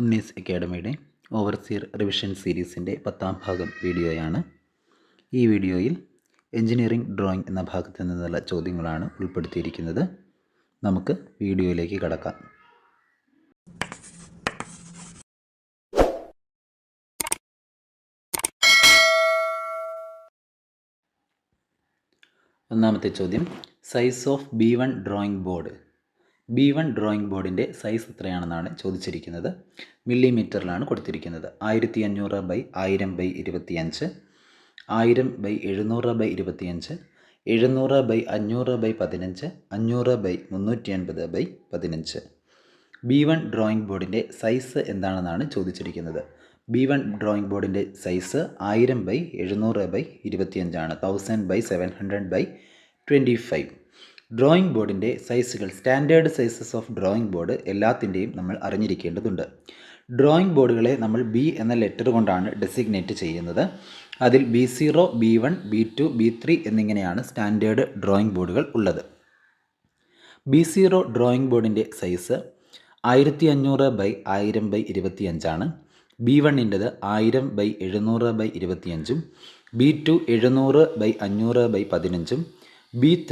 ഉണ്ണീസ് അക്കാഡമിയുടെ overseer revision സീരീസിൻ്റെ 10ാം ഭാഗം വീഡിയോയാണ്. ഈ വീഡിയോയിൽ എഞ്ചിനീയറിംഗ് ഡ്രോയിങ് എന്ന ഭാഗത്ത് നിന്നുള്ള ചോദ്യങ്ങളാണ് ഉൾപ്പെടുത്തിയിരിക്കുന്നത്. നമുക്ക് വീഡിയോയിലേക്ക് കടക്കാം. ഒന്നാമത്തെ ചോദ്യം, size of B1 drawing board. B1 drawing ബോർഡിൻ്റെ സൈസ് എത്രയാണെന്നാണ് ചോദിച്ചിരിക്കുന്നത്. മില്ലിമീറ്ററിലാണ് കൊടുത്തിരിക്കുന്നത്. 1500/1000/25, 1000/700/25, 700/500/15, 500/350/15. B1 ഡ്രോയിങ് ബോർഡിൻ്റെ സൈസ് എന്താണെന്നാണ് ചോദിച്ചിരിക്കുന്നത്. B1 ഡ്രോയിങ് ബോർഡിൻ്റെ സൈസ് 1000/700/25 ആണ്. 1000/700/25. ഡ്രോയിങ് ബോർഡിൻ്റെ സൈസുകൾ, standard sizes of drawing board എല്ലാത്തിൻ്റെയും നമ്മൾ അറിഞ്ഞിരിക്കേണ്ടതുണ്ട്. ഡ്രോയിങ് ബോർഡുകളെ നമ്മൾ B എന്ന ലെറ്റർ കൊണ്ടാണ് ഡെസിഗ്നേറ്റ് ചെയ്യുന്നത്. അതിൽ B0, B1, B2, B3 എന്നിങ്ങനെയാണ് സ്റ്റാൻഡേർഡ് ഡ്രോയിങ് ബോർഡുകൾ ഉള്ളത്. B0 ഡ്രോയിങ് ബോർഡിൻ്റെ സൈസ് 1500/1000/25 ആണ്. B1ൻ്റെത് 1000/700/25, B2 700/500/15, B3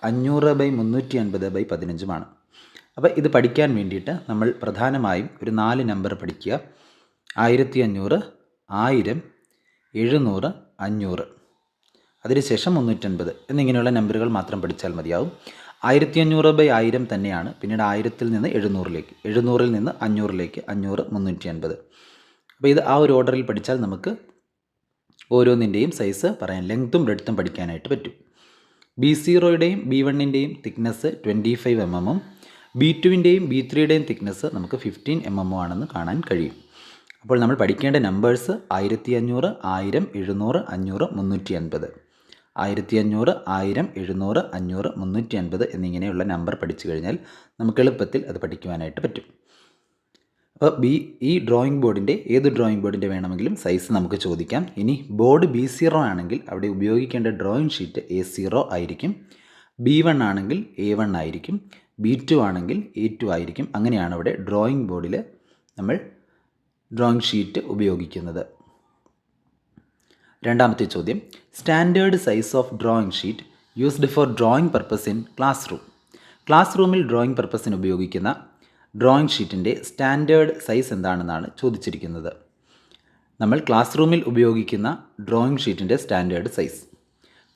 500/350/15. അപ്പോൾ ഇത് പഠിക്കാൻ വേണ്ടിയിട്ട് നമ്മൾ പ്രധാനമായും ഒരു 4 നമ്പർ പഠിക്കുക. 1500, 1000, 700, 500, അതിനുശേഷം 350 എന്നിങ്ങനെയുള്ള നമ്പറുകൾ മാത്രം പഠിച്ചാൽ മതിയാവും. 1500/1000 തന്നെയാണ്. പിന്നീട് 1000-ൽ നിന്ന് 700-ലേക്ക്, 700-ൽ നിന്ന് 500-ലേക്ക്, 500, 350. അപ്പോൾ ഇത് ആ ഒരു ഓർഡറിൽ പഠിച്ചാൽ നമുക്ക് ഓരോന്നിൻ്റെയും സൈസ് പറയാൻ, ലെങ്ത്തും ബ്രെഡ്ത്തും പഠിക്കാനായിട്ട് പറ്റും. B0യുടെയും B1ൻ്റെയും തിക്നെസ് 25 mm, B2ൻ്റെയും B3യുടെയും തിക്നെസ് നമുക്ക് 15 mm ആണെന്ന് കാണാൻ കഴിയും. അപ്പോൾ നമ്മൾ പഠിക്കേണ്ട നമ്പേഴ്സ് 1500, 1000, 700, 500, 350. 1500, 1000, 700, 500, 350 എന്നിങ്ങനെയുള്ള നമ്പർ പഠിച്ചു കഴിഞ്ഞാൽ നമുക്ക് എളുപ്പത്തിൽ അത് പഠിക്കുവാനായിട്ട് പറ്റും. അപ്പോൾ ഈ ഡ്രോയിങ് ബോർഡിൻ്റെ, ഏത് ഡ്രോയിങ് ബോർഡിൻ്റെ വേണമെങ്കിലും സൈസ് നമുക്ക് ചോദിക്കാം. ഇനി ബോർഡ് B0 ആണെങ്കിൽ അവിടെ ഉപയോഗിക്കേണ്ട ഡ്രോയിങ് ഷീറ്റ് A0 ആയിരിക്കും. B1 ആണെങ്കിൽ A1 ആയിരിക്കും. B2 ആണെങ്കിൽ A2 ആയിരിക്കും. അങ്ങനെയാണ് അവിടെ ഡ്രോയിങ് ബോർഡിൽ നമ്മൾ ഡ്രോയിങ് ഷീറ്റ് ഉപയോഗിക്കുന്നത്. രണ്ടാമത്തെ ചോദ്യം, standard size of drawing sheet used for drawing purpose in class room. Class റൂമിൽ ഡ്രോയിങ് പർപ്പസിന് ഉപയോഗിക്കുന്ന ഡ്രോയിങ് ഷീറ്റിൻ്റെ സ്റ്റാൻഡേർഡ് സൈസ് എന്താണെന്നാണ് ചോദിച്ചിരിക്കുന്നത്. നമ്മൾ ക്ലാസ് റൂമിൽ ഉപയോഗിക്കുന്ന ഡ്രോയിങ് ഷീറ്റിൻ്റെ സ്റ്റാൻഡേർഡ് സൈസ്.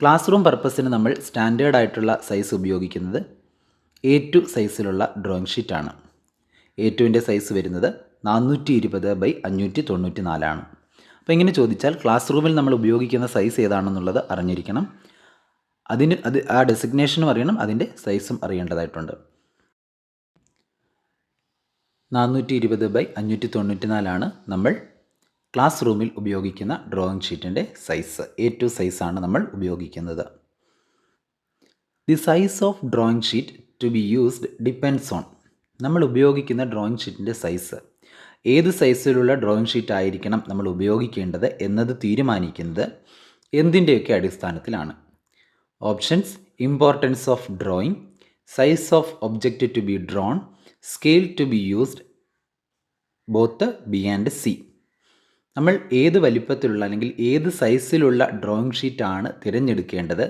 ക്ലാസ് റൂം പർപ്പസിന് നമ്മൾ സ്റ്റാൻഡേർഡ് ആയിട്ടുള്ള സൈസ് ഉപയോഗിക്കുന്നത് A2 സൈസിലുള്ള ഡ്രോയിങ് ഷീറ്റാണ്. A2ൻ്റെ സൈസ് വരുന്നത് 420/594 ആണ്. അപ്പോൾ ഇങ്ങനെ ചോദിച്ചാൽ ക്ലാസ് റൂമിൽ നമ്മൾ ഉപയോഗിക്കുന്ന സൈസ് ഏതാണെന്നുള്ളത് അറിഞ്ഞിരിക്കണം. ആ ഡെസിഗ്നേഷനും അറിയണം, അതിൻ്റെ സൈസും അറിയേണ്ടതായിട്ടുണ്ട്. 420/594 ആണ് നമ്മൾ ക്ലാസ് റൂമിൽ ഉപയോഗിക്കുന്ന ഡ്രോയിങ് ഷീറ്റിൻ്റെ സൈസ്. A2 സൈസാണ് നമ്മൾ ഉപയോഗിക്കുന്നത്. The size of drawing sheet to be used depends on. നമ്മൾ ഉപയോഗിക്കുന്ന ഡ്രോയിങ് ഷീറ്റിൻ്റെ സൈസ്, ഏത് സൈസിലുള്ള ഡ്രോയിങ് ഷീറ്റ് ആയിരിക്കണം നമ്മൾ ഉപയോഗിക്കേണ്ടത് എന്നത് തീരുമാനിക്കുന്നത് എന്തിൻ്റെയൊക്കെ അടിസ്ഥാനത്തിലാണ്? Options: importance of drawing, size of object to be drawn, scale to be used, both B and C. നമ്മൾ ഏത് വലിപ്പത്തിലുള്ള അല്ലെങ്കിൽ ഏത് സൈസിലുള്ള ഡ്രോയിങ് ഷീറ്റാണ് തിരഞ്ഞെടുക്കേണ്ടത്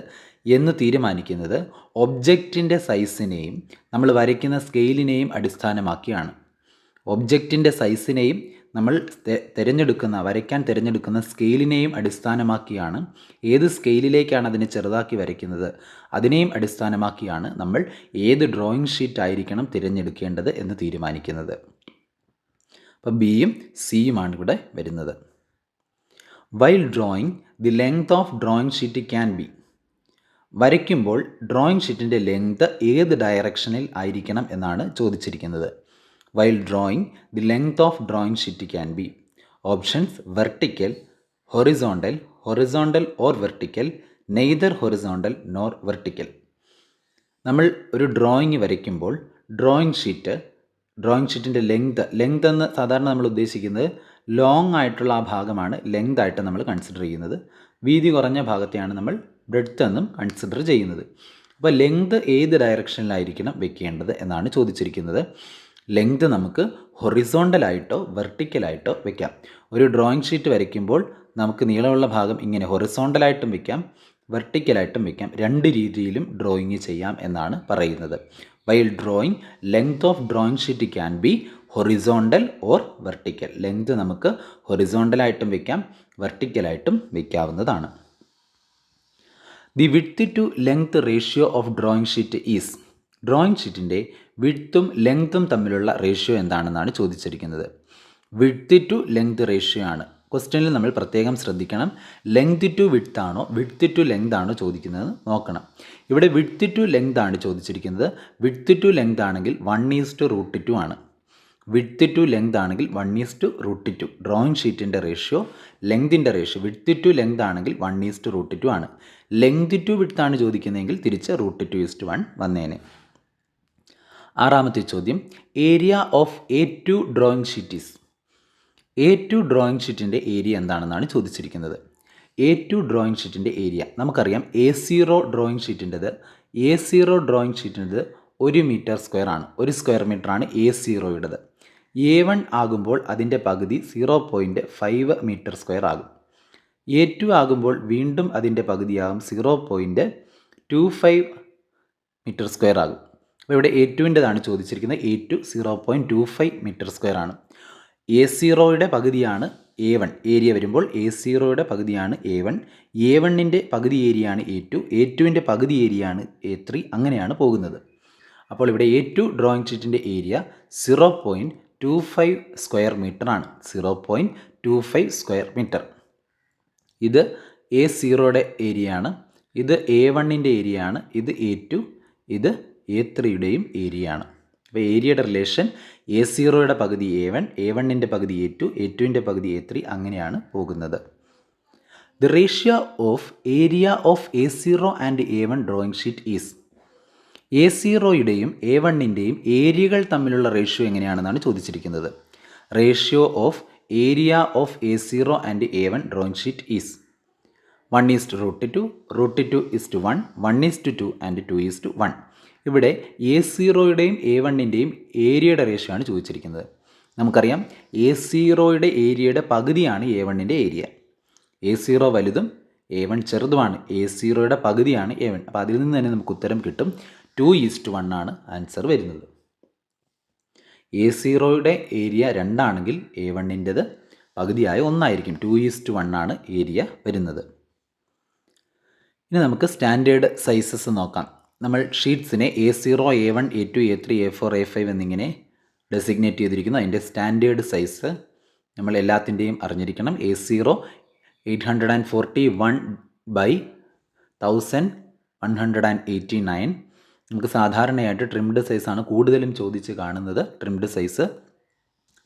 എന്ന് തീരുമാനിക്കുന്നത് ഒബ്ജക്റ്റിൻ്റെ സൈസിനെയും നമ്മൾ വരയ്ക്കുന്ന സ്കെയിലിനെയും അടിസ്ഥാനമാക്കിയാണ്. ഒബ്ജക്റ്റിൻ്റെ സൈസിനെയും നമ്മൾ വരയ്ക്കാൻ തിരഞ്ഞെടുക്കുന്ന സ്കെയിലിനെയും അടിസ്ഥാനമാക്കിയാണ്, ഏത് സ്കെയിലിലേക്കാണ് അതിനെ ചെറുതാക്കി വരയ്ക്കുന്നത് അതിനെയും അടിസ്ഥാനമാക്കിയാണ് നമ്മൾ ഏത് ഡ്രോയിങ് ഷീറ്റ് ആയിരിക്കണം തിരഞ്ഞെടുക്കേണ്ടത് എന്ന് തീരുമാനിക്കുന്നത്. അപ്പോൾ Bയും Cയുമാണ് ഇവിടെ വരുന്നത്. While drawing the length of drawing sheet can B. വരയ്ക്കുമ്പോൾ ഡ്രോയിങ് ഷീറ്റിൻ്റെ ലെങ്ത് ഏത് ഡയറക്ഷനിൽ ആയിരിക്കണം എന്നാണ് ചോദിച്ചിരിക്കുന്നത്. While drawing the length of drawing sheet can B. Options: vertical, horizontal, horizontal or vertical, neither horizontal nor vertical. നമ്മൾ ഒരു ഡ്രോയിങ് വരയ്ക്കുമ്പോൾ ഡ്രോയിങ് ഷീറ്റിൻ്റെ ലെങ്ത് എന്ന് സാധാരണ നമ്മൾ ഉദ്ദേശിക്കുന്നത് ലോങ് ആയിട്ടുള്ള ആ ഭാഗമാണ് ലെങ്ത് ആയിട്ട് നമ്മൾ കൺസിഡർ ചെയ്യുന്നത്. വീതി കുറഞ്ഞ ഭാഗത്തെയാണ് നമ്മൾ ബ്രെഡ്ത്ത് എന്നും കൺസിഡർ ചെയ്യുന്നത്. അപ്പോൾ ലെങ്ത് ഏത് ഡയറക്ഷനിലായിരിക്കണം വെക്കേണ്ടത് എന്നാണ് ചോദിച്ചിരിക്കുന്നത്. ലെങ്ത് നമുക്ക് ഹൊറിസോണ്ടലായിട്ടോ വെർട്ടിക്കലായിട്ടോ വെക്കാം. ഒരു ഡ്രോയിങ് ഷീറ്റ് വരയ്ക്കുമ്പോൾ നമുക്ക് നീളമുള്ള ഭാഗം ഇങ്ങനെ ഹൊറിസോണ്ടലായിട്ടും വെക്കാം, വെർട്ടിക്കലായിട്ടും വെക്കാം. രണ്ട് രീതിയിലും ഡ്രോയിങ് ചെയ്യാം എന്നാണ് പറയുന്നത്. While drawing, length of drawing sheet can be horizontal or vertical. Length നമുക്ക് ഹൊറിസോണ്ടലായിട്ടും വെക്കാം, വെർട്ടിക്കലായിട്ടും വെക്കാവുന്നതാണ്. The width to length ratio of drawing sheet is. Drawing ഷീറ്റിൻ്റെ വിഡ്ത്തും ലെങ്ത്തും തമ്മിലുള്ള റേഷ്യോ എന്താണെന്നാണ് ചോദിച്ചിരിക്കുന്നത്. വിഡ്ത്ത് ടു ലെങ്ത് റേഷ്യോ ആണ്. ക്വസ്റ്റ്യനിൽ നമ്മൾ പ്രത്യേകം ശ്രദ്ധിക്കണം. ലെങ്ത് ടു വിഡ്ത്ത് ആണോ വിഡ്ത്ത് ടു ലെങ്ത് ആണോ ചോദിക്കുന്നത് നോക്കണം. ഇവിടെ വിഡ്ത്ത് ടു ലെങ്ത് ആണ് ചോദിച്ചിരിക്കുന്നത്. വിഡ്ത്ത് ടു ലെങ്ത് ആണെങ്കിൽ 1:√2 ആണ്. വിഡ്ത്ത് ടു ലെങ്ത് ആണെങ്കിൽ 1:√2. ഡ്രോയിങ് ഷീറ്റിൻ്റെ റേഷ്യോ, ലെങ്തിൻ്റെ റേഷ്യോ വിഡ്ത്ത് ടു ലെങ്ത് ആണെങ്കിൽ 1:√2 ആണ്. ലെങ്ത് ടു വിഡ്ത്ത് ആണ് ചോദിക്കുന്നതെങ്കിൽ തിരിച്ച് √2:1 വന്നേനെ. ആറാമത്തെ ചോദ്യം, area of A2 drawing sheet is. A2 drawing ഷീറ്റിൻ്റെ ഏരിയ എന്താണെന്നാണ് ചോദിച്ചിരിക്കുന്നത്. A2 ഡ്രോയിങ് ഷീറ്റിൻ്റെ ഏരിയ നമുക്കറിയാം. A0 ഡ്രോയിങ് ഷീറ്റിൻ്റെത് 1 മീറ്റർ സ്ക്വയർ ആണ്. 1 സ്ക്വയർ മീറ്റർ ആണ് A0യുടേത്. A1 ആകുമ്പോൾ അതിൻ്റെ പകുതി 0.5 മീറ്റർ സ്ക്വയർ ആകും. A2 ആകുമ്പോൾ വീണ്ടും അതിൻ്റെ പകുതിയാകും 0.25 മീറ്റർ സ്ക്വയർ ആകും. അപ്പോൾ ഇവിടെ A2ൻ്റെതാണ് ചോദിച്ചിരിക്കുന്നത്. A2 0.25 മീറ്റർ സ്ക്വയർ ആണ്. A0യുടെ പകുതിയാണ് A1 ഏരിയ വരുമ്പോൾ A0യുടെ പകുതിയാണ് A1. A1ൻ്റെ പകുതി ഏരിയയാണ് A2. A2ൻ്റെ പകുതി ഏരിയയാണ് A3. അങ്ങനെയാണ് പോകുന്നത്. അപ്പോൾ ഇവിടെ A2 ഡ്രോയിങ് ഷീറ്റിൻ്റെ ഏരിയ 0.25 സ്ക്വയർ മീറ്റർ ആണ്. 0.25 സ്ക്വയർ മീറ്റർ. ഇത് A0യുടെ ഏരിയ ആണ്. ഇത് A1ൻ്റെ ഏരിയ ആണ്. ഇത് A2, ഇത് A3യുടെയും ഏരിയ ആണ്. അപ്പോൾ ഏരിയയുടെ റിലേഷൻ A0യുടെ പകുതി A1, A1ൻ്റെ പകുതി A2, A2ൻ്റെ പകുതി A3 അങ്ങനെയാണ് പോകുന്നത്. The ratio of area of A0 and A1 drawing sheet is. A0യുടെയും A1ൻ്റെയും ഏരിയകൾ തമ്മിലുള്ള റേഷ്യോ എങ്ങനെയാണെന്നാണ് ചോദിച്ചിരിക്കുന്നത്. Ratio of area of A0 and A1 drawing sheet is 1:√2, √2:1, 1:2 and 2:1. ഇവിടെ A0യുടെയും A1ൻ്റെയും ഏരിയയുടെ റേഷ്യോ ആണ് ചോദിച്ചിരിക്കുന്നത്. നമുക്കറിയാം A0യുടെ ഏരിയയുടെ പകുതിയാണ് A1ൻ്റെ ഏരിയ. A0 വലുതും A1 ചെറുതുമാണ്. A0യുടെ പകുതിയാണ് A1. അപ്പോൾ അതിൽ നിന്ന് തന്നെ നമുക്ക് ഉത്തരം കിട്ടും. 2:1 ആണ് ആൻസർ വരുന്നത്. A0യുടെ ഏരിയ 2 ആണെങ്കിൽ A1ൻ്റെത് പകുതിയായ 1 ആയിരിക്കും. 2:1 ആണ് ഏരിയ വരുന്നത്. ഇനി നമുക്ക് സ്റ്റാൻഡേർഡ് സൈസസ് നോക്കാം. നമ്മൾ ഷീറ്റ്സിനെ A0, A1, A2, A3, A4, A5 എന്നിങ്ങനെ ഡെസിഗ്നേറ്റ് ചെയ്തിരിക്കുന്നു. അതിൻ്റെ സ്റ്റാൻഡേർഡ് സൈസ് നമ്മൾ എല്ലാത്തിൻ്റെയും അറിഞ്ഞിരിക്കണം. A0 841/1189. നമുക്ക് സാധാരണയായിട്ട് ട്രിംഡ് സൈസാണ് കൂടുതലും ചോദിച്ച് കാണുന്നത്.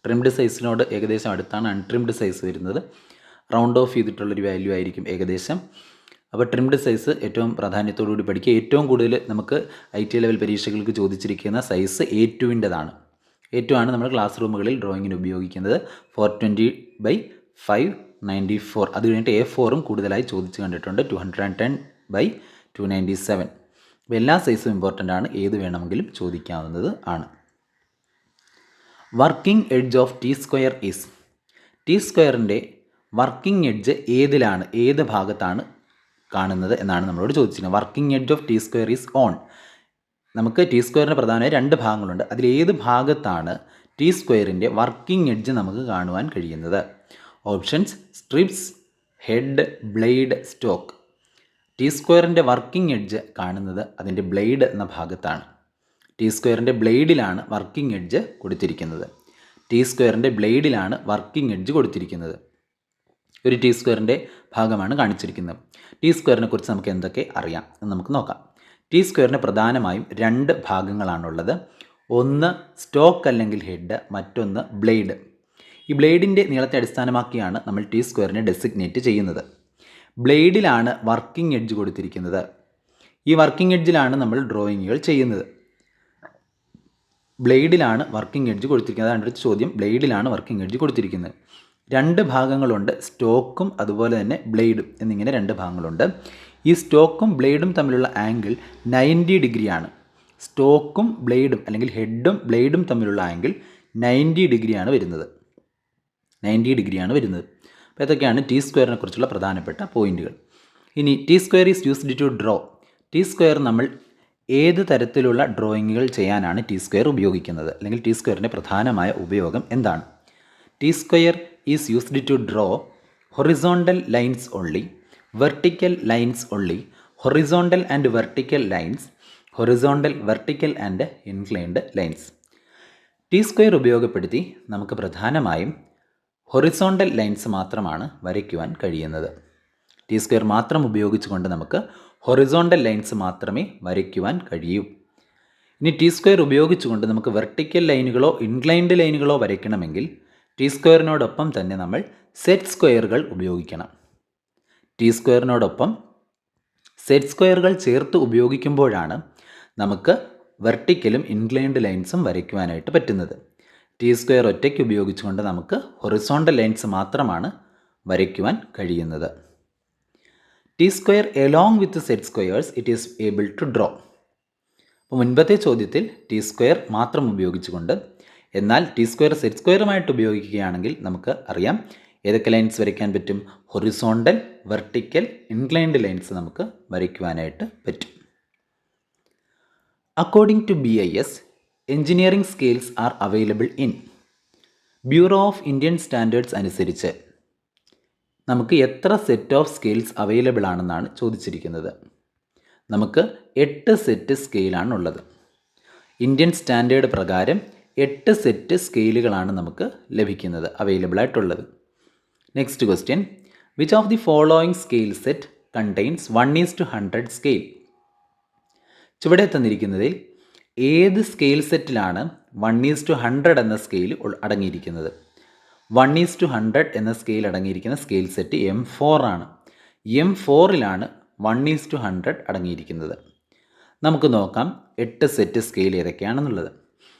ട്രിംഡ് സൈസിനോട് ഏകദേശം അടുത്താണ് അൺട്രിംഡ് സൈസ് വരുന്നത്. റൗണ്ട് ഓഫ് ചെയ്തിട്ടുള്ളൊരു വാല്യൂ ആയിരിക്കും ഏകദേശം. അപ്പോൾ ട്രിംഡ് സൈസ് ഏറ്റവും പ്രാധാന്യത്തോടുകൂടി പഠിക്കുക. ഏറ്റവും കൂടുതൽ നമുക്ക് IT ലെവൽ പരീക്ഷകൾക്ക് ചോദിച്ചിരിക്കുന്ന സൈസ് A2ൻ്റെതാണ്. A2 ആണ് നമ്മൾ ക്ലാസ് റൂമുകളിൽ ഡ്രോയിങ്ങിന് ഉപയോഗിക്കുന്നത്. 420/594. അത് കഴിഞ്ഞിട്ട് A4ഉം കൂടുതലായി ചോദിച്ച് കണ്ടിട്ടുണ്ട്. 210/297. അപ്പോൾ എല്ലാ സൈസും ഇമ്പോർട്ടൻ്റ് ആണ്. ഏത് വേണമെങ്കിലും ചോദിക്കാവുന്നത് ആണ്. Working edge of T² is. T² working edge ഏത് ഭാഗത്താണ് കാണുന്നത് എന്നാണ് നമ്മളോട് ചോദിച്ചിരിക്കുന്നത്. Working edge of T² is on. നമുക്ക് T² പ്രധാനമായി 2 ഭാഗങ്ങളുണ്ട്. അതിലേത് ഭാഗത്താണ് T² വർക്കിംഗ് എഡ്ജ് നമുക്ക് കാണുവാൻ കഴിയുന്നത്? Options: strips, head, blade, stock. T² working edge കാണുന്നത് അതിൻ്റെ ബ്ലേഡ് എന്ന ഭാഗത്താണ്. T² ബ്ലേഡിലാണ് വർക്കിംഗ് എഡ്ജ് കൊടുത്തിരിക്കുന്നത്. T² ബ്ലേഡിലാണ് വർക്കിംഗ് എഡ്ജ് കൊടുത്തിരിക്കുന്നത്. ഒരു T² ഭാഗമാണ് കാണിച്ചിരിക്കുന്നത്. T² കുറിച്ച് നമുക്ക് എന്തൊക്കെ അറിയാം എന്ന് നമുക്ക് നോക്കാം. T² പ്രധാനമായും 2 ഭാഗങ്ങളാണുള്ളത്. ഒന്ന് സ്റ്റോക്ക് അല്ലെങ്കിൽ ഹെഡ്, മറ്റൊന്ന് ബ്ലേഡ്. ഈ ബ്ലേഡിൻ്റെ നീളത്തെ അടിസ്ഥാനമാക്കിയാണ് നമ്മൾ T² ഡെസിഗ്നേറ്റ് ചെയ്യുന്നത്. ബ്ലേഡിലാണ് വർക്കിംഗ് എഡ്ജ് കൊടുത്തിരിക്കുന്നത്. ഈ വർക്കിംഗ് എഡ്ജിലാണ് നമ്മൾ ഡ്രോയിങ്ങുകൾ ചെയ്യുന്നത്. ബ്ലേഡിലാണ് വർക്കിംഗ് എഡ്ജ് കൊടുത്തിരിക്കുന്നത്. അതാണ് അടുത്ത ചോദ്യം. ബ്ലേഡിലാണ് വർക്കിംഗ് എഡ്ജ് കൊടുത്തിരിക്കുന്നത്. 2 ഭാഗങ്ങളുണ്ട്, സ്റ്റോക്കും അതുപോലെ തന്നെ ബ്ലേഡും എന്നിങ്ങനെ 2 ഭാഗങ്ങളുണ്ട്. ഈ സ്റ്റോക്കും ബ്ലേഡും തമ്മിലുള്ള ആംഗിൾ 90 ഡിഗ്രിയാണ്. സ്റ്റോക്കും ബ്ലേഡും അല്ലെങ്കിൽ ഹെഡും ബ്ലേഡും തമ്മിലുള്ള ആംഗിൾ 90 ഡിഗ്രിയാണ് വരുന്നത്. 90 ഡിഗ്രിയാണ് വരുന്നത്. അപ്പോൾ ഇതൊക്കെയാണ് ടി സ്ക്വയറിനെ കുറിച്ചുള്ള പ്രധാനപ്പെട്ട പോയിന്റുകൾ. ഇനി T square is used to draw. T square നമ്മൾ ഏത് തരത്തിലുള്ള ഡ്രോയിങ്ങുകൾ ചെയ്യാനാണ് ടി സ്ക്വയർ ഉപയോഗിക്കുന്നത്, അല്ലെങ്കിൽ ടി സ്ക്വയറിൻ്റെ പ്രധാനമായ ഉപയോഗം എന്താണ്? T square is used to draw horizontal lines only, vertical lines only, horizontal and vertical lines, horizontal, vertical and inclined lines. T square ഉപയോഗപ്പെടുത്തി നമുക്ക് പ്രധാനമായും ഹൊറിസോണ്ടൽ ലൈൻസ് മാത്രമാണ് വരയ്ക്കുവാൻ കഴിയുന്നത്. ടി സ്ക്വയർ മാത്രം ഉപയോഗിച്ചുകൊണ്ട് നമുക്ക് ഹൊറിസോണ്ടൽ ലൈൻസ് മാത്രമേ വരയ്ക്കുവാൻ കഴിയൂ. ഇനി ടി സ്ക്വയർ ഉപയോഗിച്ചുകൊണ്ട് നമുക്ക് വെർട്ടിക്കൽ ലൈനുകളോ ഇൻക്ലൈൻഡ് ലൈനുകളോ വരയ്ക്കണമെങ്കിൽ ടി സ്ക്വയറിനോടൊപ്പം തന്നെ നമ്മൾ സെറ്റ് സ്ക്വയറുകൾ ഉപയോഗിക്കണം. ടി സ്ക്വയറിനോടൊപ്പം സെറ്റ് സ്ക്വയറുകൾ ചേർത്ത് ഉപയോഗിക്കുമ്പോഴാണ് നമുക്ക് വെർട്ടിക്കലും ഇൻക്ലൈൻഡ് ലൈൻസും വരയ്ക്കുവാനായിട്ട് പറ്റുന്നത്. ടി സ്ക്വയർ ഒറ്റയ്ക്ക് ഉപയോഗിച്ചുകൊണ്ട് നമുക്ക് ഹൊറിസോണ്ടൽ ലൈൻസ് മാത്രമാണ് വരയ്ക്കുവാൻ കഴിയുന്നത്. T square along with set squares it is able to draw. അപ്പോൾ മുൻപത്തെ ചോദ്യത്തിൽ ടി സ്ക്വയർ മാത്രം ഉപയോഗിച്ചുകൊണ്ട്, എന്നാൽ ടി സ്ക്വയർ സെറ്റ് സ്ക്വയറുമായിട്ട് ഉപയോഗിക്കുകയാണെങ്കിൽ നമുക്ക് അറിയാം ഏതൊക്കെ ലൈൻസ് വരയ്ക്കാൻ പറ്റും. ഹൊറിസോണ്ടൽ, വെർട്ടിക്കൽ, ഇൻക്ലൈൻഡ് ലൈൻസ് നമുക്ക് വരയ്ക്കുവാനായിട്ട് പറ്റും. According to BIS, engineering scales are available in. Bureau of Indian Standards അനുസരിച്ച് നമുക്ക് എത്ര സെറ്റ് ഓഫ് സ്കെയിൽസ് അവൈലബിൾ ആണെന്നാണ് ചോദിച്ചിരിക്കുന്നത്. നമുക്ക് 8 സെറ്റ് സ്കെയിലാണ് ഉള്ളത്. ഇന്ത്യൻ സ്റ്റാൻഡേർഡ് പ്രകാരം 8 സെറ്റ് സ്കെയിലുകളാണ് നമുക്ക് ലഭിക്കുന്നത്, അവൈലബിൾ ആയിട്ടുള്ളത്. Next question, which of the following scale set contains 1:100 scale? ചുവടെ തന്നിരിക്കുന്നതിൽ ഏത് സ്കെയിൽ സെറ്റിലാണ് 1:100 എന്ന സ്കെയിൽ അടങ്ങിയിരിക്കുന്നത്? 1:100 എന്ന സ്കെയിൽ അടങ്ങിയിരിക്കുന്ന സ്കെയിൽ സെറ്റ് M4 ആണ്. M4ലാണ് 1:100 അടങ്ങിയിരിക്കുന്നത്. നമുക്ക് നോക്കാം 8 സെറ്റ് സ്കെയിൽ ഏതൊക്കെയാണെന്നുള്ളത്.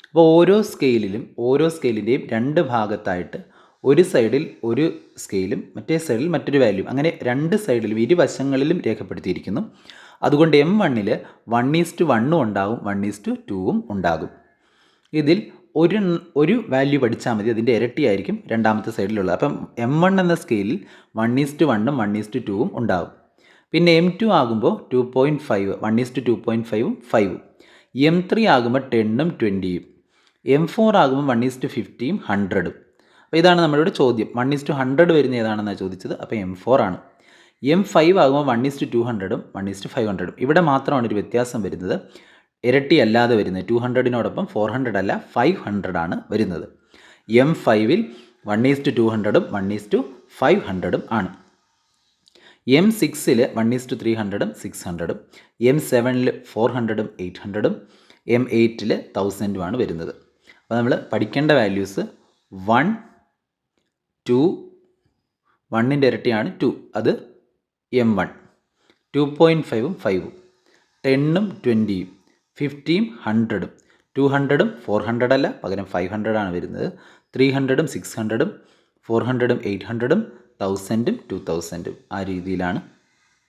അപ്പോൾ ഓരോ സ്കെയിലിൻ്റെയും 2 ഭാഗത്തായിട്ട് ഒരു സൈഡിൽ ഒരു സ്കെയിലും മറ്റേ സൈഡിൽ മറ്റൊരു വാല്യൂ, അങ്ങനെ 2 സൈഡിലും ഇരുവശങ്ങളിലും രേഖപ്പെടുത്തിയിരിക്കുന്നു. അതുകൊണ്ട് M1ൽ 1:1 ഉണ്ടാകും, 1:2 ഉണ്ടാകും. ഇതിൽ ഒരു വാല്യൂ പഠിച്ചാൽ മതി, അതിൻ്റെ ഇരട്ടിയായിരിക്കും രണ്ടാമത്തെ സൈഡിലുള്ളത്. അപ്പം M1 എന്ന സ്കെയിലിൽ 1:1 1:2 ഉണ്ടാകും. പിന്നെ M2 ആകുമ്പോൾ 2.5, 1:2.5 5. M3 ആകുമ്പോൾ 10 20. M4 ആകുമ്പോൾ 1:50 100. അപ്പോൾ ഇതാണ് നമ്മളുടെ ചോദ്യം. 1:100 വരുന്ന ഏതാണെന്നാണ് ചോദിച്ചത്. അപ്പോൾ M4 ആണ്. M5 ആകുമ്പോൾ 1:200 1:500. ഇവിടെ മാത്രമാണ് ഒരു വ്യത്യാസം വരുന്നത്, ഇരട്ടി അല്ലാതെ വരുന്നത്. 200നോടൊപ്പം 400 അല്ല 500 ആണ് വരുന്നത്. M5ൽ 1:200 1:500 ആണ്. M6ൽ 1:300 600. M7ൽ 400 800. M8ൽ 1000 ആണ് വരുന്നത്. അപ്പോൾ നമ്മൾ പഠിക്കേണ്ട വാല്യൂസ് 1 2, 1ൻ്റെ ഇരട്ടിയാണ് 2, അത് M1, 2.5 5, 10 20, 50 100, 200 400 അല്ല, പകരം 500 ആണ് വരുന്നത്. 300 600, 400 800, 1000 2000. ആ രീതിയിലാണ്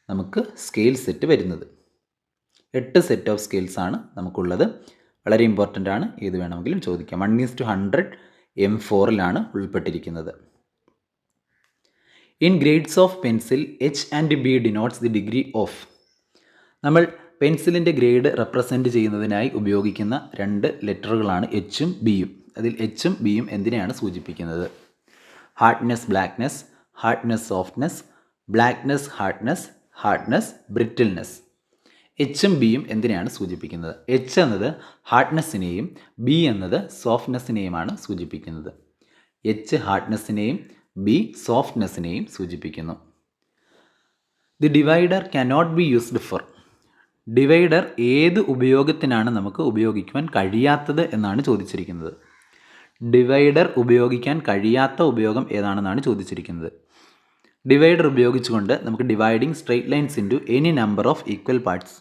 നമുക്ക് സ്കെയിൽ സെറ്റ് വരുന്നത്. 8 സെറ്റ് ഓഫ് സ്കെയിൽസ് ആണ് നമുക്കുള്ളത്. വളരെ ഇമ്പോർട്ടൻ്റ് ആണ്, ഏത് വേണമെങ്കിലും ചോദിക്കാം. 1:100 M4ലാണ് ഉൾപ്പെട്ടിരിക്കുന്നത്. In grades of pencil H and B denotes the degree of. നമ്മൾ പെൻസിലിൻ്റെ ഗ്രേഡ് റെപ്രസെൻറ്റ് ചെയ്യുന്നതിനായി ഉപയോഗിക്കുന്ന 2 ലെറ്ററുകളാണ് Hഉം Bയും. അതിൽ Hഉം Bയും എന്തിനെയാണ് സൂചിപ്പിക്കുന്നത്? Hardness blackness, hardness softness, blackness hardness, hardness brittleness. Hഉം Bയും എന്തിനെയാണ് സൂചിപ്പിക്കുന്നത്? H എന്നത് ഹാർഡ്നെസ്സിനെയും B എന്നത് സോഫ്റ്റ്നെസ്സിനെയുമാണ് സൂചിപ്പിക്കുന്നത്. H ഹാർഡ്നെസ്സിനെയും B സോഫ്റ്റ്നെസ്സിനെയും സൂചിപ്പിക്കുന്നു. The divider cannot be used for. Divider ഏത് ഉപയോഗത്തിനാണ് നമുക്ക് ഉപയോഗിക്കുവാൻ കഴിയാത്തത് എന്നാണ് ചോദിച്ചിരിക്കുന്നത്. ഡിവൈഡർ ഉപയോഗിക്കാൻ കഴിയാത്ത ഉപയോഗം ഏതാണെന്നാണ് ചോദിച്ചിരിക്കുന്നത്. ഡിവൈഡർ ഉപയോഗിച്ചുകൊണ്ട് നമുക്ക് dividing straight lines into any number of equal parts.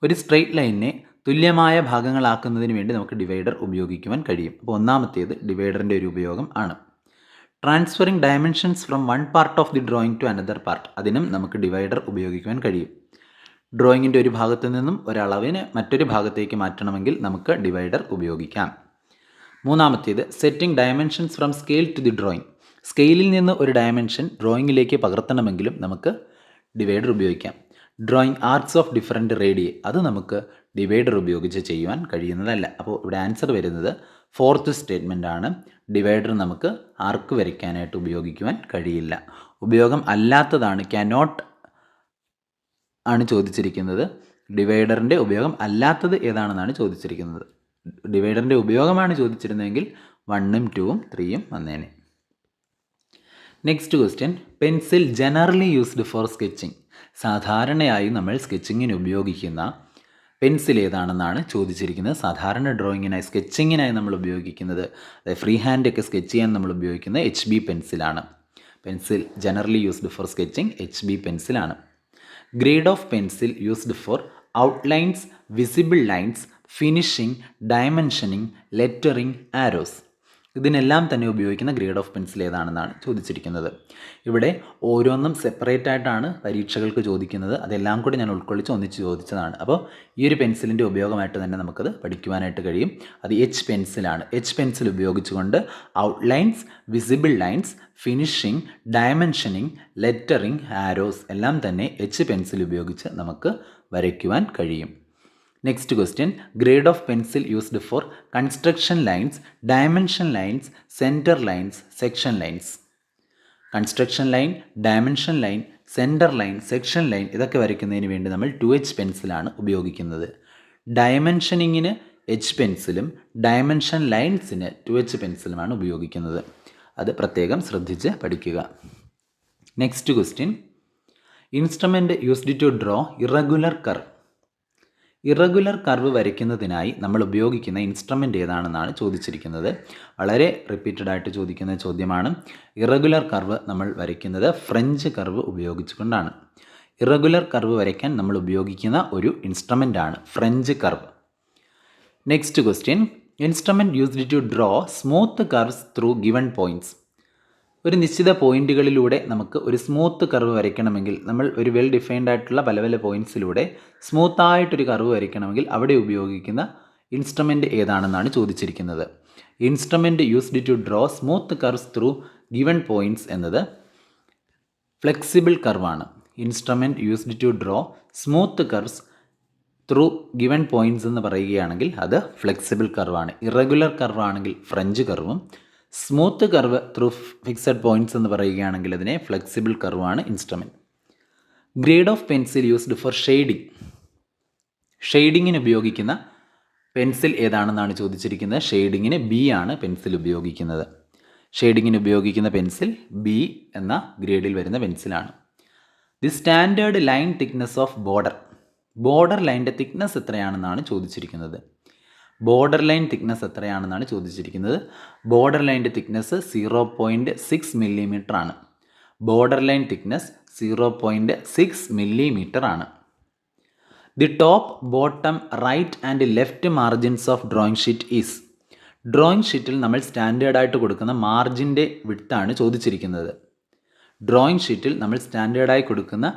ഒരു സ്ട്രെയിറ്റ് ലൈനിനെ തുല്യമായ ഭാഗങ്ങളാക്കുന്നതിന് വേണ്ടി നമുക്ക് ഡിവൈഡർ ഉപയോഗിക്കുവാൻ കഴിയും. അപ്പോൾ ഒന്നാമത്തേത് ഡിവൈഡറിൻ്റെ ഒരു ഉപയോഗം ആണ്. Transferring dimensions from one part of the drawing to another part. അതിനും നമുക്ക് ഡിവൈഡർ ഉപയോഗിക്കുവാൻ കഴിയും. ഡ്രോയിങ്ങിൻ്റെ ഒരു ഭാഗത്ത് നിന്നും ഒരളവിന് മറ്റൊരു ഭാഗത്തേക്ക് മാറ്റണമെങ്കിൽ നമുക്ക് ഡിവൈഡർ ഉപയോഗിക്കാം. മൂന്നാമത്തേത് setting dimensions from scale to the drawing. സ്കെയിലിൽ നിന്ന് ഒരു ഡയമെൻഷൻ ഡ്രോയിങ്ങിലേക്ക് പകർത്തണമെങ്കിലും നമുക്ക് ഡിവൈഡർ ഉപയോഗിക്കാം. Drawing arcs of different radii അത് നമുക്ക് ഡിവൈഡർ ഉപയോഗിച്ച് ചെയ്യുവാൻ കഴിയുന്നതല്ല. അപ്പോൾ ഇവിടെ ആൻസർ വരുന്നത് ഫോർത്ത് സ്റ്റേറ്റ്മെൻ്റ് ആണ്. ഡിവൈഡർ നമുക്ക് ആർക്ക് വരയ്ക്കാനായിട്ട് ഉപയോഗിക്കുവാൻ കഴിയില്ല. ഉപയോഗം അല്ലാത്തതാണ് ക്യാനോട്ട് ആണ് ചോദിച്ചിരിക്കുന്നത്. ഡിവൈഡറിൻ്റെ ഉപയോഗം അല്ലാത്തത് ഏതാണെന്നാണ് ചോദിച്ചിരിക്കുന്നത്. ഡിവൈഡറിൻ്റെ ഉപയോഗമാണ് ചോദിച്ചിരുന്നതെങ്കിൽ 1ഉം 2ഉം 3ഉം വന്നേനെ. Next question, pencil generally used for sketching. സാധാരണയായി നമ്മൾ സ്കെച്ചിങ്ങിന് ഉപയോഗിക്കുന്ന പെൻസിൽ ഏതാണെന്നാണ് ചോദിച്ചിരിക്കുന്നത്. സാധാരണ ഡ്രോയിങ്ങിനായി സ്കെച്ചിങ്ങിനായി നമ്മൾ ഉപയോഗിക്കുന്നത്, അതായത് ഫ്രീ ഹാൻഡൊക്കെ സ്കെച്ച് ചെയ്യാൻ നമ്മൾ ഉപയോഗിക്കുന്നത് HB പെൻസിലാണ്. Pencil generally used for sketching HB പെൻസിലാണ്. Grade of pencil used for outlines, visible lines, finishing, dimensioning, lettering, arrows. ഇതിനെല്ലാം തന്നെ ഉപയോഗിക്കുന്ന ഗ്രേഡ് ഓഫ് പെൻസിൽ ഏതാണെന്നാണ് ചോദിച്ചിരിക്കുന്നത്. ഇവിടെ ഓരോന്നും സെപ്പറേറ്റ് ആയിട്ടാണ് പരീക്ഷകൾക്ക് ചോദിക്കുന്നത്. അതെല്ലാം കൂടി ഞാൻ ഉൾക്കൊള്ളിച്ച് ഒന്നിച്ച് ചോദിച്ചതാണ്. അപ്പോൾ ഈ ഒരു പെൻസിലിൻ്റെ ഉപയോഗമായിട്ട് തന്നെ നമുക്കത് പഠിക്കുവാനായിട്ട് കഴിയും. അത് H പെൻസിലാണ്. H പെൻസിൽ ഉപയോഗിച്ചുകൊണ്ട് outlines, visible lines, finishing, dimensioning, lettering, arrows എല്ലാം തന്നെ H പെൻസിൽ ഉപയോഗിച്ച് നമുക്ക് വരയ്ക്കുവാൻ കഴിയും. Next question, grade of pencil used four construction lines, dimension lines, centre lines, section lines. Construction line, dimension line, centre line, section line ഇതൊക്കെ വരയ്ക്കുന്നതിന് വേണ്ടി നമ്മൾ 2H പെൻസിലാണ് ഉപയോഗിക്കുന്നത്. ഡയമെൻഷനിങ്ങിന് H പെൻസിലും ഡയമെൻഷൻ ലൈൻസിന് 2H പെൻസിലുമാണ് ഉപയോഗിക്കുന്നത്. അത് പ്രത്യേകം ശ്രദ്ധിച്ച് പഠിക്കുക. Next question, instrument used to draw irregular curve. Irregular curve വരയ്ക്കുന്നതിനായി നമ്മൾ ഉപയോഗിക്കുന്ന ഇൻസ്ട്രുമെൻ്റ് ഏതാണെന്നാണ് ചോദിച്ചിരിക്കുന്നത്. വളരെ റിപ്പീറ്റഡ് ആയിട്ട് ചോദിക്കുന്ന ചോദ്യമാണ്. ഇറഗുലർ കർവ് നമ്മൾ വരയ്ക്കുന്നത് ഫ്രഞ്ച് കർവ് ഉപയോഗിച്ചുകൊണ്ടാണ്. ഇറഗുലർ കർവ് വരയ്ക്കാൻ നമ്മൾ ഉപയോഗിക്കുന്ന ഒരു ഇൻസ്ട്രുമെൻ്റാണ് French curve. Next question, instrument used to draw smooth curves through given points. ഒരു നിശ്ചിത പോയിന്റുകളിലൂടെ നമുക്ക് ഒരു സ്മൂത്ത് കർവ് വരയ്ക്കണമെങ്കിൽ, നമ്മൾ ഒരു വെൽ ഡിഫൈൻഡ് ആയിട്ടുള്ള പല പല പോയിൻറ്റ്സിലൂടെ സ്മൂത്തായിട്ടൊരു കർവ് വരയ്ക്കണമെങ്കിൽ അവിടെ ഉപയോഗിക്കുന്ന ഇൻസ്ട്രുമെൻ്റ് ഏതാണെന്നാണ് ചോദിച്ചിരിക്കുന്നത്. Instrument used to draw smooth curves through given points എന്നത് ഫ്ലെക്സിബിൾ കർവാണ്. Instrument used to draw smooth curves through given points എന്ന് പറയുകയാണെങ്കിൽ അത് ഫ്ലെക്സിബിൾ കർവാണ്. ഇറഗുലർ കർവ് ആണെങ്കിൽ ഫ്രഞ്ച് കർവും, smooth curve through fixed points എന്ന് പറയുകയാണെങ്കിൽ അതിനെ ഫ്ലെക്സിബിൾ കർവാണ് instrument. Grade of pencil used for shading. ഷെയ്ഡിങ്ങിന് ഉപയോഗിക്കുന്ന പെൻസിൽ ഏതാണെന്നാണ് ചോദിച്ചിരിക്കുന്നത്. ഷെയ്ഡിങ്ങിന് B ആണ് പെൻസിൽ ഉപയോഗിക്കുന്നത്. ഷെയ്ഡിങ്ങിന് ഉപയോഗിക്കുന്ന പെൻസിൽ B എന്ന ഗ്രേഡിൽ വരുന്ന പെൻസിലാണ്. The standard line thickness of border. Border ലൈൻ്റെ തിക്നെസ് എത്രയാണെന്നാണ് ചോദിച്ചിരിക്കുന്നത്. ബോർഡർ ലൈൻ തിക്നെസ് എത്രയാണെന്നാണ് ചോദിച്ചിരിക്കുന്നത്. ബോർഡർ ലൈൻ്റെ തിക്നെസ് 0.6 മില്ലിമീറ്റർ ആണ്. ബോർഡർ ലൈൻ തിക്നെസ് 0.6 മില്ലിമീറ്റർ ആണ്. The top, bottom, right and left margins of drawing sheet is. Drawing ഷീറ്റിൽ നമ്മൾ സ്റ്റാൻഡേർഡായിട്ട് കൊടുക്കുന്ന മാർജിൻ്റെ വിഡ്ത്താണ് ചോദിച്ചിരിക്കുന്നത്. ഡ്രോയിങ് ഷീറ്റിൽ നമ്മൾ സ്റ്റാൻഡേർഡായി കൊടുക്കുന്ന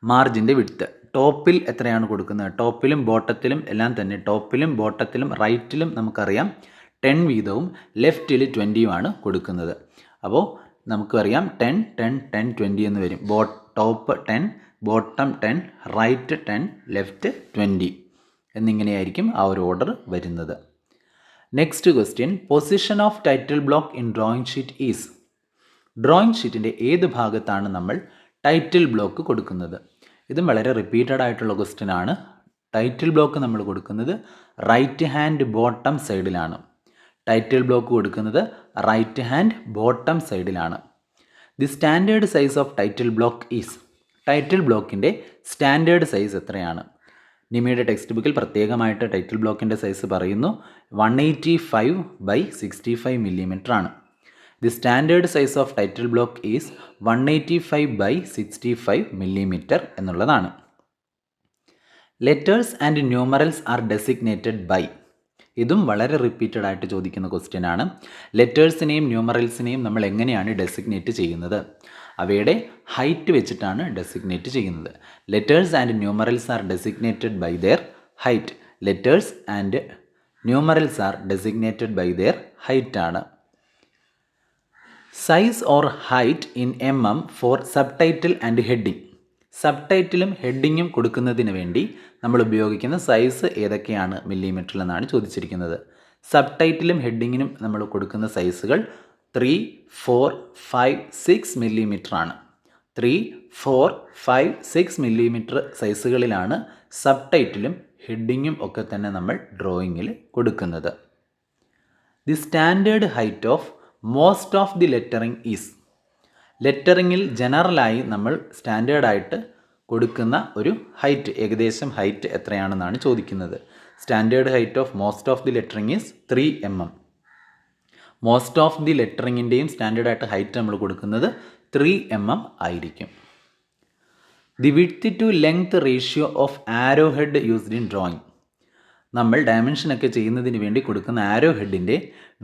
മാർജിൻ്റെ വിഡ്ത്ത് ടോപ്പിൽ എത്രയാണ് കൊടുക്കുന്നത്? ടോപ്പിലും ബോട്ടത്തിലും എല്ലാം തന്നെ, ടോപ്പിലും ബോട്ടത്തിലും റൈറ്റിലും നമുക്കറിയാം 10 വീതവും ലെഫ്റ്റിൽ 20യുമാണ് കൊടുക്കുന്നത്. അപ്പോൾ നമുക്കറിയാം 10, 10, 10, 20 എന്ന് വരും. ടോപ്പ് 10, ബോട്ടം 10, റൈറ്റ് 10, ലെഫ്റ്റ് 20 എന്നിങ്ങനെയായിരിക്കും ആ ഒരു ഓർഡർ വരുന്നത്. Next question, position of title block in drawing sheet is. Drawing ഷീറ്റിൻ്റെ ഏത് ഭാഗത്താണ് നമ്മൾ ടൈറ്റിൽ ബ്ലോക്ക് കൊടുക്കുന്നത്? ഇതും വളരെ റിപ്പീറ്റഡ് ആയിട്ടുള്ള ക്വസ്റ്റ്യൻ ആണ്. ടൈറ്റിൽ ബ്ലോക്ക് നമ്മൾ കൊടുക്കുന്നത് റൈറ്റ് ഹാൻഡ് ബോട്ടം സൈഡിലാണ്. ടൈറ്റിൽ ബ്ലോക്ക് കൊടുക്കുന്നത് റൈറ്റ് ഹാൻഡ് ബോട്ടം സൈഡിലാണ്. The standard size of title block is. Title ബ്ലോക്കിൻ്റെ സ്റ്റാൻഡേർഡ് സൈസ് എത്രയാണ്? നിമിയുടെ ടെക്സ്റ്റ് ബുക്കിൽ പ്രത്യേകമായിട്ട് ടൈറ്റിൽ ബ്ലോക്കിൻ്റെ സൈസ് പറയുന്നു. 185/65 മില്ലിമീറ്റർ ആണ്. The standard size of title block is 185/65 millimetre എന്നുള്ളതാണ്. Letters and numerals are designated by. ഇതും വളരെ റിപ്പീറ്റഡ് ആയിട്ട് ചോദിക്കുന്ന ക്വസ്റ്റ്യൻ ആണ്. ലെറ്റേഴ്സിനെയും ന്യൂമറൽസിനെയും നമ്മൾ എങ്ങനെയാണ് ഡെസിഗ്നേറ്റ് ചെയ്യുന്നത്? അവയുടെ ഹൈറ്റ് വെച്ചിട്ടാണ് ഡെസിഗ്നേറ്റ് ചെയ്യുന്നത്. Letters and numerals are designated by their height. Letters and numerals are designated by their height ആണ്. Size or height in mm for sub title and heading. Sub ടൈറ്റിലും ഹെഡിങ്ങും കൊടുക്കുന്നതിന് വേണ്ടി നമ്മൾ ഉപയോഗിക്കുന്ന സൈസ് ഏതൊക്കെയാണ് മില്ലിമീറ്ററിൽ എന്നാണ് ചോദിച്ചിരിക്കുന്നത്. സബ് ടൈറ്റിലും ഹെഡിങ്ങിനും നമ്മൾ കൊടുക്കുന്ന സൈസുകൾ 3, 4, 5, 6 മില്ലിമീറ്റർ ആണ്. 3, 4, 5, 6 മില്ലിമീറ്റർ സൈസുകളിലാണ് സബ് ടൈറ്റിലും ഹെഡിങ്ങും ഒക്കെ തന്നെ നമ്മൾ ഡ്രോയിങ്ങിൽ കൊടുക്കുന്നത്. The standard height of most of the lettering is. ലെറ്ററിങ്ങിൽ ജനറലായി നമ്മൾ സ്റ്റാൻഡേർഡായിട്ട് കൊടുക്കുന്ന ഒരു ഹൈറ്റ്, ഏകദേശം ഹൈറ്റ് എത്രയാണെന്നാണ് ചോദിക്കുന്നത്. Standard height of most of the lettering is 3 mm. Most of the ലെറ്ററിങ്ങിൻ്റെയും സ്റ്റാൻഡേർഡായിട്ട് ഹൈറ്റ് നമ്മൾ കൊടുക്കുന്നത് 3 mm ആയിരിക്കും. The width to length ratio of arrow head used in drawing. നമ്മൾ ഡയമെൻഷനൊക്കെ ചെയ്യുന്നതിന് വേണ്ടി കൊടുക്കുന്ന ആരോ ഹെഡിൻ്റെ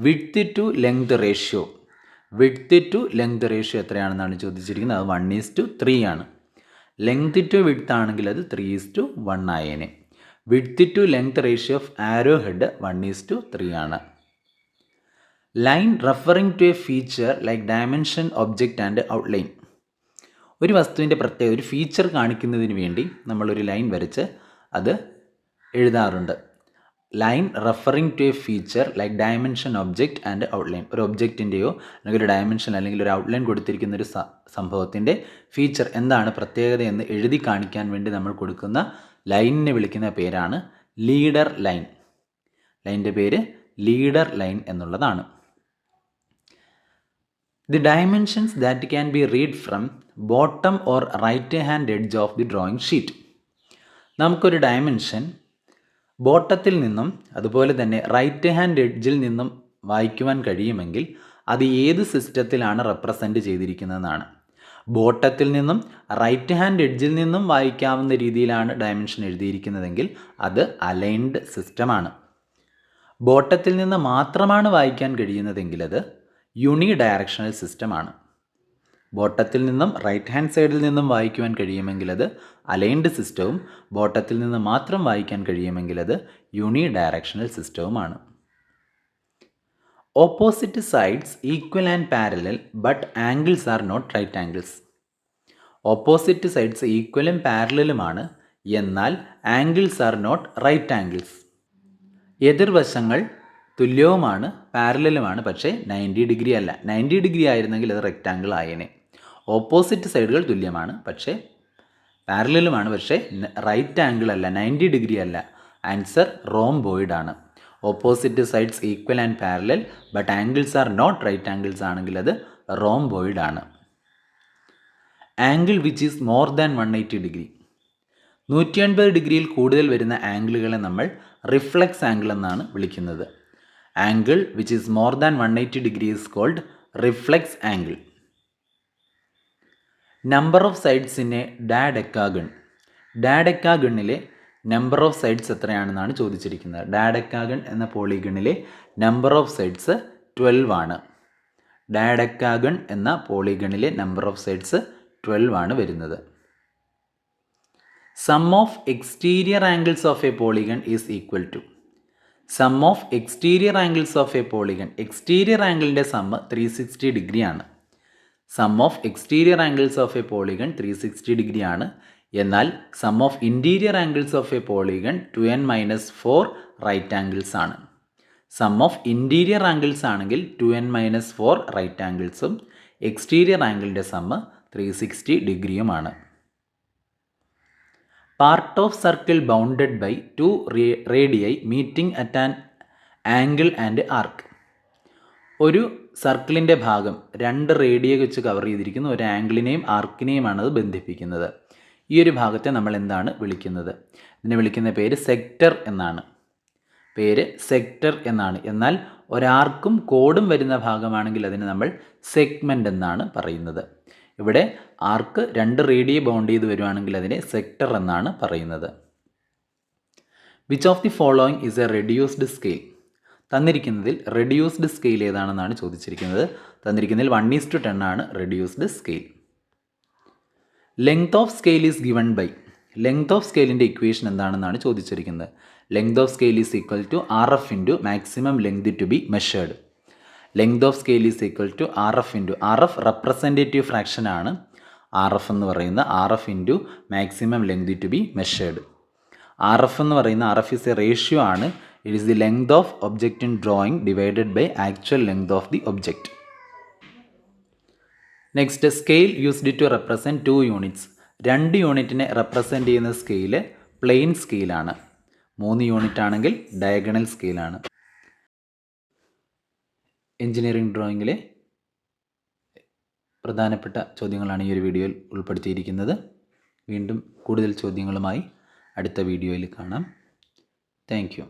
width to length ratio, width to length ratio എത്രയാണെന്നാണ് ചോദിച്ചിരിക്കുന്നത്. അത് 1:3 ആണ്. ലെങ്ത് ടു വിഡ്ത്ത് ആണെങ്കിൽ അത് 3:1 ആയേനെ. Width to length ratio of arrow head 1:3 ആണ്. Line referring to a feature like dimension, object and outline. ഒരു വസ്തുവിൻ്റെ പ്രത്യേക ഒരു ഫീച്ചർ കാണിക്കുന്നതിന് വേണ്ടി നമ്മളൊരു ലൈൻ വരച്ച് അത് എഴുതാറുണ്ട്. Line referring to a feature like dimension, object and outline. ഒരു ഒബ്ജക്റ്റിൻ്റെയോ അല്ലെങ്കിൽ ഒരു ഡയമെൻഷൻ അല്ലെങ്കിൽ ഒരു ഔട്ട്ലൈൻ കൊടുത്തിരിക്കുന്ന ഒരു സംഭവത്തിൻ്റെ ഫീച്ചർ എന്താണ് പ്രത്യേകത എന്ന് എഴുതി കാണിക്കാൻ വേണ്ടി നമ്മൾ കൊടുക്കുന്ന ലൈനിനെ വിളിക്കുന്ന പേരാണ് ലീഡർ ലൈൻ. ലൈനിൻ്റെ പേര് ലീഡർ ലൈൻ എന്നുള്ളതാണ്. The dimensions that can be read from bottom or right hand edge of the drawing sheet. നമുക്കൊരു ഡയമെൻഷൻ ബോട്ടത്തിൽ നിന്നും അതുപോലെ തന്നെ റൈറ്റ് ഹാൻഡ് എഡ്ജിൽ നിന്നും വായിക്കുവാൻ കഴിയുമെങ്കിൽ അത് ഏത് സിസ്റ്റത്തിലാണ് റെപ്രസെൻ്റ് ചെയ്തിരിക്കുന്നതെന്നാണ്. ബോട്ടത്തിൽ നിന്നും റൈറ്റ് ഹാൻഡ് എഡ്ജിൽ നിന്നും വായിക്കാവുന്ന രീതിയിലാണ് ഡയമെൻഷൻ എഴുതിയിരിക്കുന്നതെങ്കിൽ അത് അലൈൻഡ് സിസ്റ്റമാണ്. ബോട്ടത്തിൽ നിന്ന് മാത്രമാണ് വായിക്കാൻ കഴിയുന്നതെങ്കിൽ അത് യൂണി ഡയറക്ഷണൽ സിസ്റ്റമാണ്. ബോട്ടത്തിൽ നിന്നും റൈറ്റ് ഹാൻഡ് സൈഡിൽ നിന്നും വായിക്കുവാൻ കഴിയുമെങ്കിൽ അത് അലൈൻഡ് സിസ്റ്റവും ബോട്ടത്തിൽ നിന്ന് മാത്രം വായിക്കാൻ കഴിയുമെങ്കിൽ അത് യൂണി ഡയറക്ഷണൽ സിസ്റ്റവുമാണ്. Opposite sides equal and parallel but angles are not right angles. Opposite sides ഈക്വലും പാരലലുമാണ്, എന്നാൽ angles are not right angles. എതിർവശങ്ങൾ തുല്യവുമാണ്, പാരലലുമാണ്, പക്ഷേ 90 ഡിഗ്രി അല്ല. 90 ഡിഗ്രി ആയിരുന്നെങ്കിൽ അത് റെക്റ്റാങ്കിൾ ആയേനെ. ഓപ്പോസിറ്റ് സൈഡുകൾ തുല്യമാണ്, പക്ഷേ പാരലലുമാണ്, പക്ഷേ റൈറ്റ് ആംഗിൾ അല്ല, 90 ഡിഗ്രി അല്ല. ആൻസർ റോംബോയിഡ് ആണ്. Opposite sides equal and parallel but angles are not right angles ആണെങ്കിൽ അത് റോംബോയിഡ് ആണ്. Angle which is more than 180 degree. 180 ഡിഗ്രിയിൽ കൂടുതൽ വരുന്ന ആംഗിളുകളെ നമ്മൾ റിഫ്ലെക്സ് ആംഗിൾ എന്നാണ് വിളിക്കുന്നത്. Angle which is more than 180 degree is called reflex angle. Number of sides in a dodecagon. ഡാഡെക്കാഗണിലെ നമ്പർ ഓഫ് സൈഡ്സ് എത്രയാണെന്നാണ് ചോദിച്ചിരിക്കുന്നത്. ഡാഡെക്കാഗൺ എന്ന പോളിഗണിലെ നമ്പർ ഓഫ് സൈഡ്സ് 12 ആണ്. ഡാഡെക്കാഗൺ എന്ന പോളിഗണിലെ നമ്പർ ഓഫ് സൈഡ്സ് 12 ആണ് വരുന്നത്. Sum of exterior angles of a polygon is equal to. Sum of exterior angles of a polygon, exterior ആംഗിളിൻ്റെ sum 360 degree ആണ്. Sum of exterior angles of a polygon 360 degree ആണ്. എന്നാൽ sum of interior angles of a polygon 2n-4 right angles ആണ്. Sum of interior angles ആണെങ്കിൽ 2n-4 right ആംഗിൾസും exterior ആംഗിളിൻ്റെ sum 360 ഡിഗ്രിയുമാണ്. Part of circle bounded by 2 radii meeting at an angle and arc. ഒരു സർക്കിളിൻ്റെ ഭാഗം 2 റേഡിയ വെച്ച് കവർ ചെയ്തിരിക്കുന്നു. ഒരു ആംഗിളിനെയും ആർക്കിനെയുമാണ് അത് ബന്ധിപ്പിക്കുന്നത്. ഈ ഒരു ഭാഗത്തെ നമ്മൾ എന്താണ് വിളിക്കുന്നത്? ഇതിനെ വിളിക്കുന്ന പേര് സെക്ടർ എന്നാണ്. പേര് സെക്ടർ എന്നാണ്. എന്നാൽ ഒരാർക്കും കോഡും വരുന്ന ഭാഗമാണെങ്കിൽ അതിനെ നമ്മൾ സെഗ്മെൻ്റ് എന്നാണ് പറയുന്നത്. ഇവിടെ ആർക്ക് 2 റേഡിയ ബൗണ്ട് ചെയ്ത് വരുവാണെങ്കിൽ അതിനെ സെക്ടർ എന്നാണ് പറയുന്നത്. Which of the following is a reduced scale. തന്നിരിക്കുന്നതിൽ റെഡ്യൂസ്ഡ് സ്കെയിൽ ഏതാണെന്നാണ് ചോദിച്ചിരിക്കുന്നത്. തന്നിരിക്കുന്നതിൽ 1:10 ആണ് reduced scale. Length of scale is given by. Length of സ്കെയിലിൻ്റെ ഇക്വേഷൻ എന്താണെന്നാണ് ചോദിച്ചിരിക്കുന്നത്. Length of scale is equal to RF into maximum length to be measured. Length of scale is equal to RF into RF representative fraction ആണ്. RF എന്ന് പറയുന്ന RF into maximum length to be measured. RF എന്ന് പറയുന്ന RF is a ratio ആണ്. It is the length of object in drawing divided by actual length of the object. Next, scale used to represent 2 units. 2 യൂണിറ്റിനെ represent ചെയ്യുന്ന scale plain സ്കെയിലാണ്. 3 unit ആണെങ്കിൽ diagonal സ്കെയിലാണ്. Engineering ഡ്രോയിങ്ങിലെ പ്രധാനപ്പെട്ട ചോദ്യങ്ങളാണ് ഈ ഒരു വീഡിയോയിൽ ഉൾപ്പെടുത്തിയിരിക്കുന്നത്. വീണ്ടും കൂടുതൽ ചോദ്യങ്ങളുമായി അടുത്ത വീഡിയോയിൽ കാണാം. Thank you.